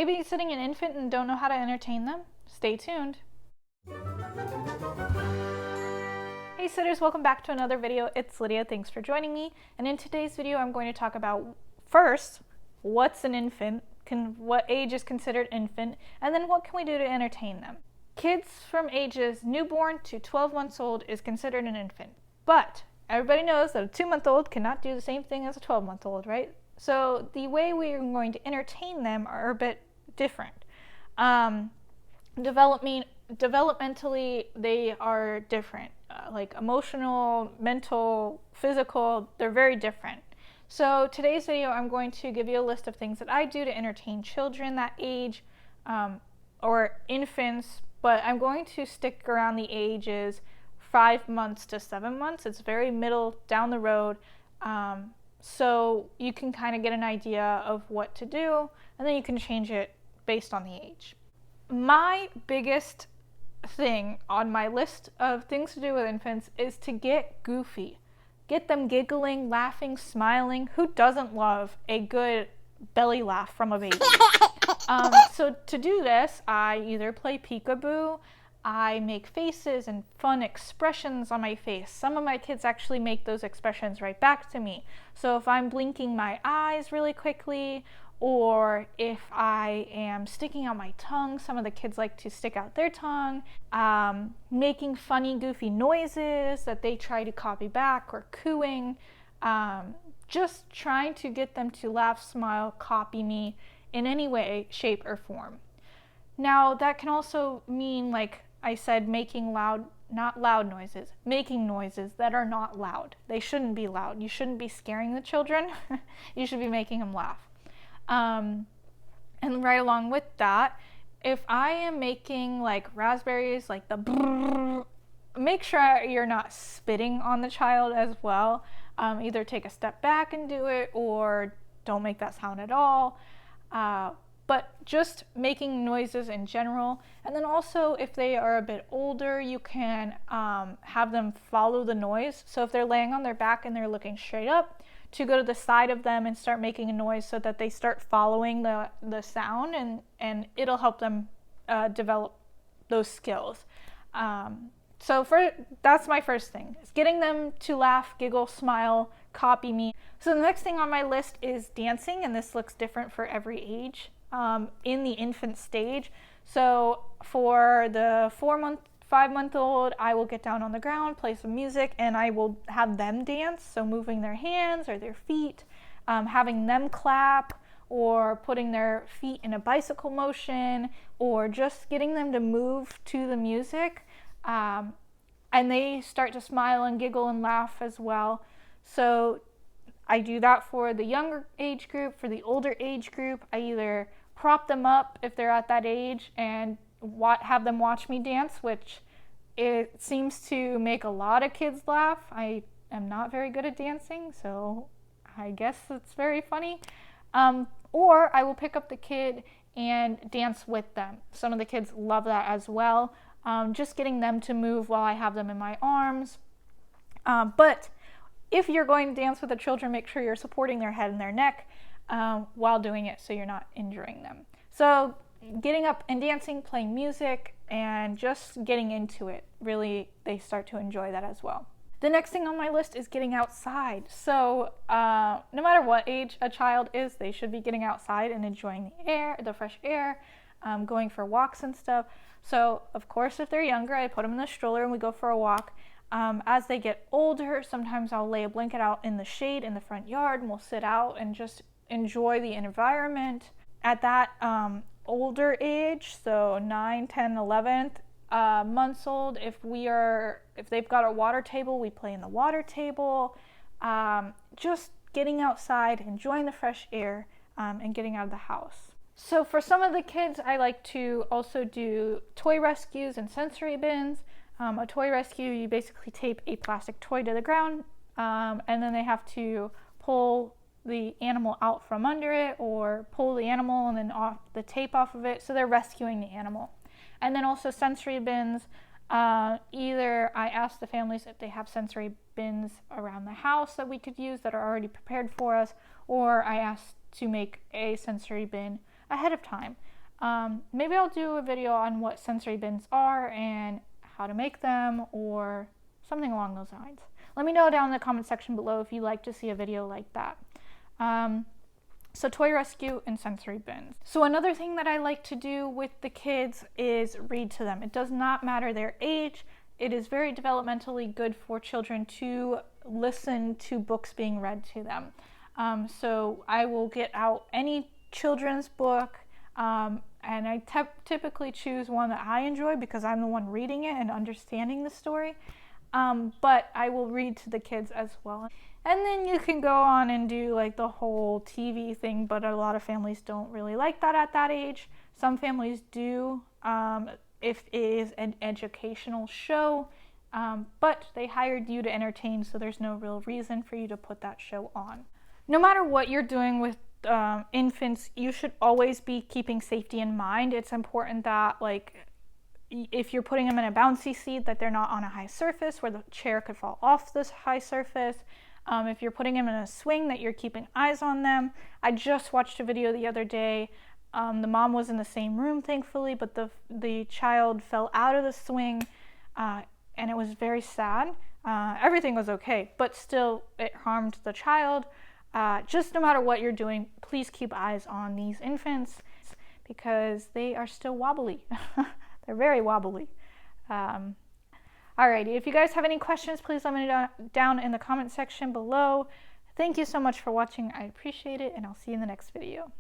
babysitting an infant and don't know how to entertain them? Stay tuned. Hey sitters, welcome back to another video. It's Lydia, thanks for joining me. And in today's video, I'm going to talk about first, what's an infant, what age is considered infant, and then what can we do to entertain them. Kids from ages newborn to 12 months old is considered an infant, but everybody knows that a 2-month-old cannot do the same thing as a 12-month-old, right? So the way we are going to entertain them are a bit different. Developmentally, they are different. Like emotional, mental, physical, they're very different. So today's video, I'm going to give you a list of things that I do to entertain children that age, or infants, but I'm going to stick around the ages 5 months to 7 months. It's very middle down the road. So you can kind of get an idea of what to do, and then you can change it based on the age. My biggest thing on my list of things to do with infants is to get goofy. Get them giggling, laughing, smiling. Who doesn't love a good belly laugh from a baby? So to do this, I either play peekaboo, I make faces and fun expressions on my face. Some of my kids actually make those expressions right back to me. So if I'm blinking my eyes really quickly, or if I am sticking out my tongue, some of the kids like to stick out their tongue, making funny, goofy noises that they try to copy back, or cooing, just trying to get them to laugh, smile, copy me in any way, shape, or form. Now, that can also mean, like I said, making not loud noises, making noises that are not loud. They shouldn't be loud. You shouldn't be scaring the children. You should be making them laugh. And right along with that, if I am making like raspberries, like the brrr, make sure you're not spitting on the child as well. Either take a step back and do it, or don't make that sound at all. But just making noises in general. And then also, if they are a bit older, you can have them follow the noise. So if they're laying on their back and they're looking straight up, to go to the side of them and start making a noise so that they start following the sound, and it'll help them develop those skills. So that's my first thing, is getting them to laugh, giggle, smile, copy me. So the next thing on my list is dancing, and this looks different for every age in the infant stage. So for the 5-month-old, I will get down on the ground, play some music, and I will have them dance. So moving their hands or their feet, having them clap, or putting their feet in a bicycle motion, or just getting them to move to the music. And they start to smile and giggle and laugh as well. So I do that for the younger age group. For the older age group, I either prop them up if they're at that age and have them watch me dance, which it seems to make a lot of kids laugh. I am not very good at dancing, so I guess it's very funny. Or I will pick up the kid and dance with them. Some of the kids love that as well. Just getting them to move while I have them in my arms. But if you're going to dance with the children, make sure you're supporting their head and their neck while doing it, so you're not injuring them. So getting up and dancing, playing music, and just getting into it. Really, they start to enjoy that as well. The next thing on my list is getting outside. So no matter what age a child is, they should be getting outside and enjoying the air, the fresh air, going for walks and stuff. So of course, if they're younger, I put them in the stroller and we go for a walk. As they get older, sometimes I'll lay a blanket out in the shade in the front yard, and we'll sit out and just enjoy the environment. At that older age, so 9, 10, 11 months old, if they've got a water table, we play in the water table. Just getting outside, enjoying the fresh air, and getting out of the house. So for some of the kids, I like to also do toy rescues and sensory bins. A toy rescue, you basically tape a plastic toy to the ground, and then they have to pull the animal out from under it, or pull the animal and then the tape off of it, so they're rescuing the animal. And then also sensory bins, either I ask the families if they have sensory bins around the house that we could use that are already prepared for us, or I ask to make a sensory bin ahead of time. Maybe I'll do a video on what sensory bins are and how to make them, or something along those lines. Let me know down in the comment section below if you'd like to see a video like that. So toy rescue and sensory bins. So another thing that I like to do with the kids is read to them. It does not matter their age. It is very developmentally good for children to listen to books being read to them. So I will get out any children's book, and I typically choose one that I enjoy because I'm the one reading it and understanding the story. But I will read to the kids as well. And then you can go on and do like the whole TV thing, but a lot of families don't really like that at that age. Some families do, if it is an educational show, but they hired you to entertain, so there's no real reason for you to put that show on. No matter what you're doing with infants, you should always be keeping safety in mind. It's important that, like, if you're putting them in a bouncy seat, that they're not on a high surface where the chair could fall off this high surface. If you're putting them in a swing, that you're keeping eyes on them. I just watched a video the other day. The mom was in the same room, thankfully, but the child fell out of the swing, and it was very sad. Everything was okay, but still it harmed the child. Just no matter what you're doing, please keep eyes on these infants because they are still wobbly. They're very wobbly. Alrighty, if you guys have any questions, please let me know down in the comment section below. Thank you so much for watching. I appreciate it, and I'll see you in the next video.